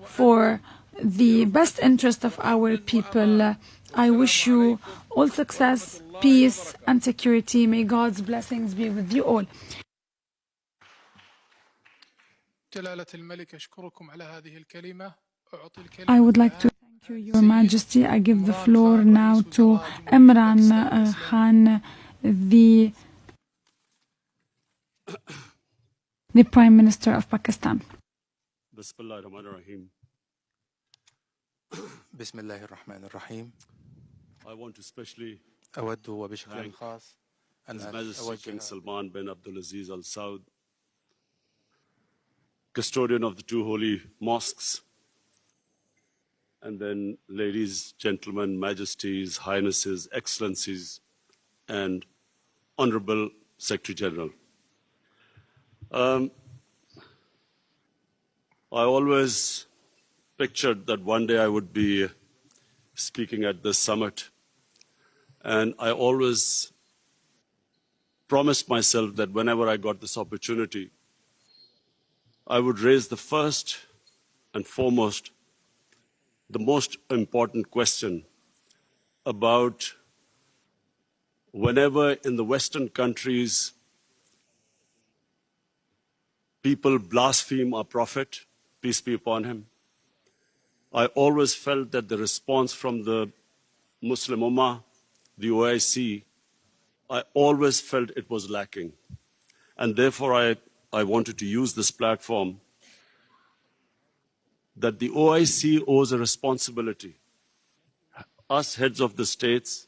for the best interest of our people. I wish you all success, peace, and security. May God's blessings be with you all. I would like to thank you, Your Majesty. I give the floor now to Imran Khan, the Prime Minister of Pakistan. Bismillahirrahmanirrahim. Bismillahirrahmanirrahim. I want to especially أود وبشكل خاص His Majesty King Salman bin Abdulaziz Al Saud, custodian of the two holy mosques, and then ladies, gentlemen, majesties, highnesses, excellencies, and Honorable Secretary General. I always pictured that one day I would be speaking at this summit, and I always promised myself that whenever I got this opportunity, I would raise the first and foremost, the most important question about whenever in the Western countries people blaspheme our Prophet, peace be upon him, I always felt that the response from the Muslim Ummah, the OIC, I always felt it was lacking. And therefore, I wanted to use this platform that the OIC owes a responsibility. Us heads of the states,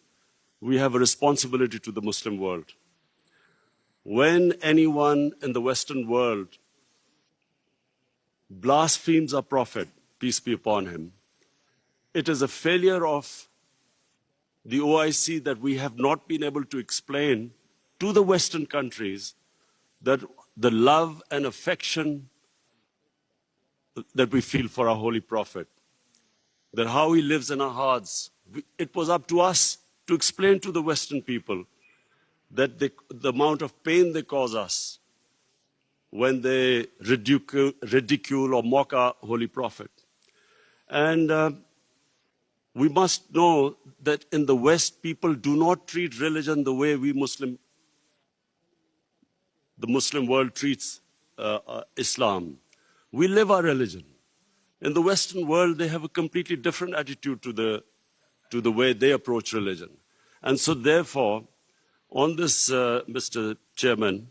we have a responsibility to the Muslim world. When anyone in the Western world blasphemes our Prophet, peace be upon him, it is a failure of the OIC that we have not been able to explain to the Western countries that the love and affection that we feel for our Holy Prophet, that how he lives in our hearts. It was up to us to explain to the Western people that the amount of pain they cause us when they ridicule or mock our Holy Prophet. And we must know that in the West, people do not treat religion the way the Muslim world treats Islam. We live our religion. In the Western world, they have a completely different attitude to the way they approach religion. And so therefore, on this, Mr. Chairman,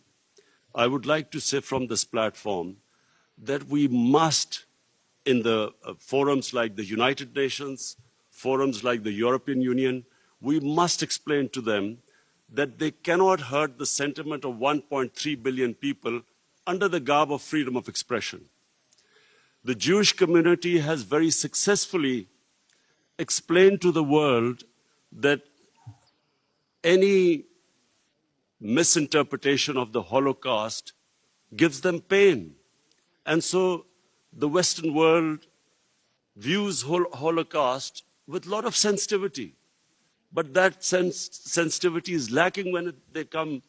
I would like to say from this platform that we must, in the forums like the United Nations, forums like the European Union, we must explain to them that they cannot hurt the sentiment of 1.3 billion people under the garb of freedom of expression. The Jewish community has very successfully explained to the world that any misinterpretation of the Holocaust gives them pain. And so the Western world views Holocaust with a lot of sensitivity. But that sensitivity is lacking when they come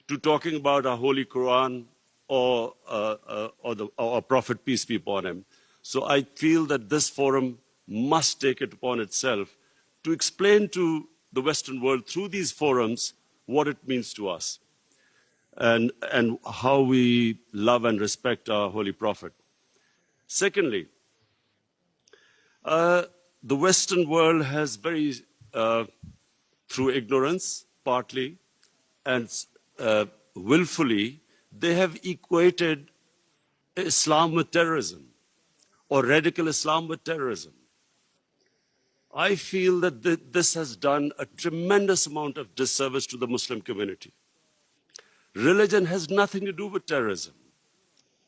to talking about our Holy Quran or our Prophet, peace be upon him. So I feel that this forum must take it upon itself to explain to the Western world through these forums what it means to us and how we love and respect our Holy Prophet. Secondly, the Western world has through ignorance, partly, and willfully, they have equated Islam with terrorism, or radical Islam with terrorism. I feel that this has done a tremendous amount of disservice to the Muslim community. Religion has nothing to do with terrorism.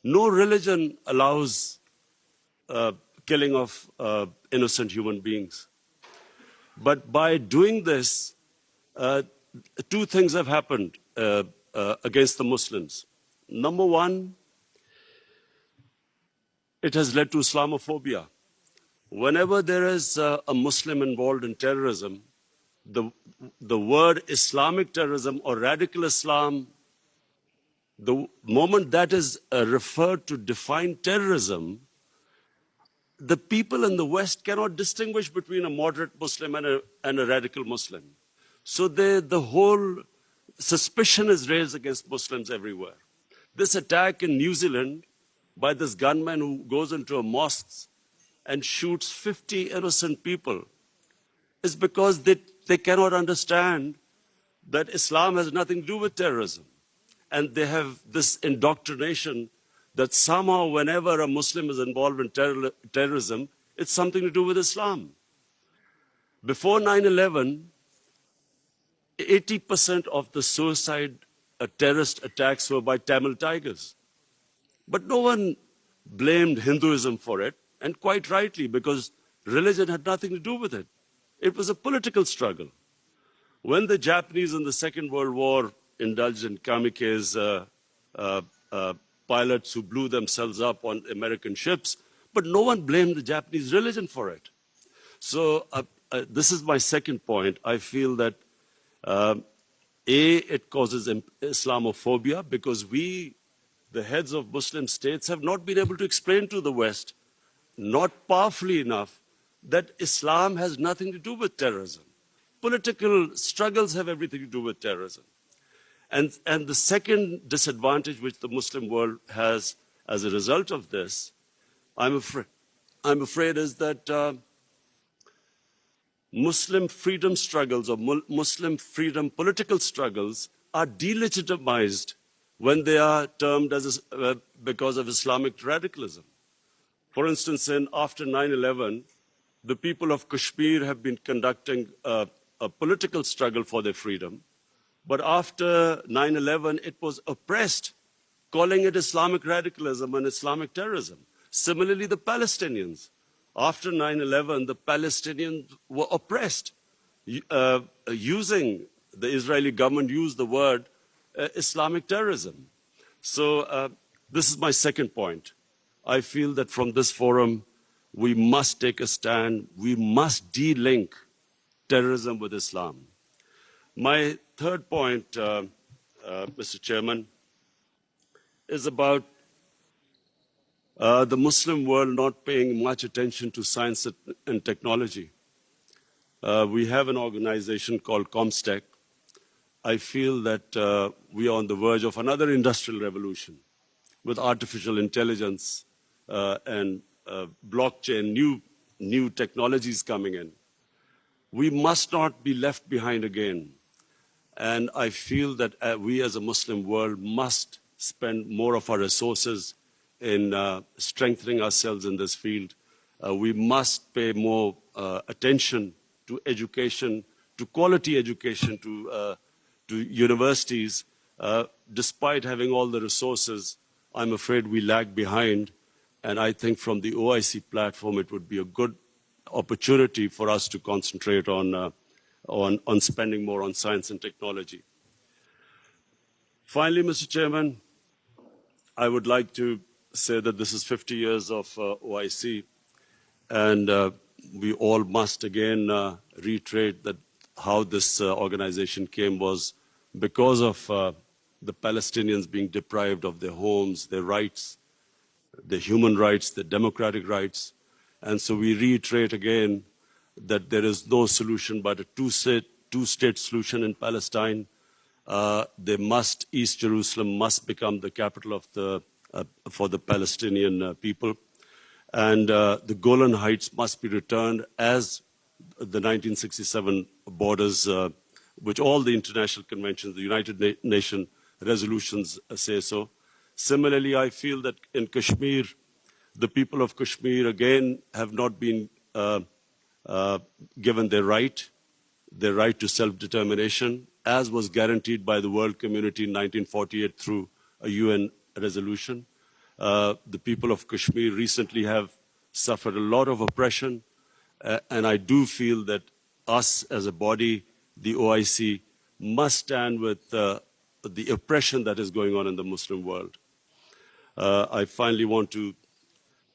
No religion allows killing of innocent human beings. But by doing this, two things have happened against the Muslims. Number one, it has led to Islamophobia. Whenever there is a Muslim involved in terrorism, the word Islamic terrorism or radical Islam, the moment that is referred to define terrorism, the people in the West cannot distinguish between a moderate Muslim and a radical Muslim. So the whole suspicion is raised against Muslims everywhere. This attack in New Zealand by this gunman who goes into a mosque and shoots 50 innocent people is because they cannot understand that Islam has nothing to do with terrorism. And they have this indoctrination that somehow whenever a Muslim is involved in terrorism, it's something to do with Islam. Before 9/11, 80% of the suicide terrorist attacks were by Tamil tigers. But no one blamed Hinduism for it, and quite rightly, because religion had nothing to do with it. It was a political struggle. When the Japanese in the Second World War indulged in kamikaze pilots who blew themselves up on American ships, but no one blamed the Japanese religion for it. So this is my second point. I feel that it causes Islamophobia because we, the heads of Muslim states, have not been able to explain to the West, not powerfully enough, that Islam has nothing to do with terrorism. Political struggles have everything to do with terrorism. And the second disadvantage which the Muslim world has as a result of this, I'm afraid is that Muslim freedom struggles or Muslim freedom political struggles are delegitimized when they are termed as because of Islamic radicalism. For instance, after 9/11, the people of Kashmir have been conducting a political struggle for their freedom. But after 9/11, it was oppressed, calling it Islamic radicalism and Islamic terrorism. Similarly, the Palestinians. After 9/11, the Palestinians were oppressed, using, the Israeli government used the word Islamic terrorism. So this is my second point. I feel that from this forum, we must take a stand. We must de-link terrorism with Islam. My third point, Mr. Chairman, is about the Muslim world not paying much attention to science and technology. We have an organization called ComStech. I feel that we are on the verge of another industrial revolution with artificial intelligence and blockchain, new technologies coming in. We must not be left behind again. And I feel that we as a Muslim world must spend more of our resources in strengthening ourselves in this field. We must pay more attention to education, to quality education, to universities. Despite having all the resources, I'm afraid we lag behind. And I think from the OIC platform, it would be a good opportunity for us to concentrate on spending more on science and technology. Finally, Mr. Chairman, I would like to say that this is 50 years of OIC, and we all must again reiterate that how this organization came was because of the Palestinians being deprived of their homes, their rights, their human rights, their democratic rights. And so we reiterate again that there is no solution but a two-state solution in Palestine. East Jerusalem must become the capital of for the Palestinian people. And the Golan Heights must be returned as the 1967 borders, which all the international conventions, the United Nations resolutions say so. Similarly, I feel that in Kashmir, the people of Kashmir, again, have not been given their right to self-determination, as was guaranteed by the world community in 1948 through a UN resolution. The people of Kashmir recently have suffered a lot of oppression, and I do feel that us as a body, the OIC, must stand with the oppression that is going on in the Muslim world. I finally want to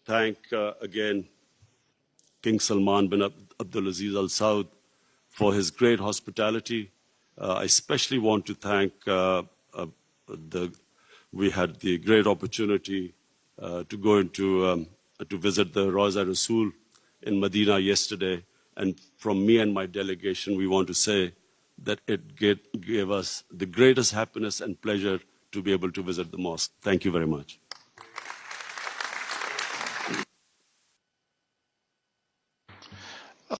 thank again King Salman bin Abdulaziz Al Saud for his great hospitality. I especially want to thank we had the great opportunity to go into to visit the Rawza Rasul in Medina yesterday. And from me and my delegation, we want to say that it gave us the greatest happiness and pleasure to be able to visit the mosque. Thank you very much.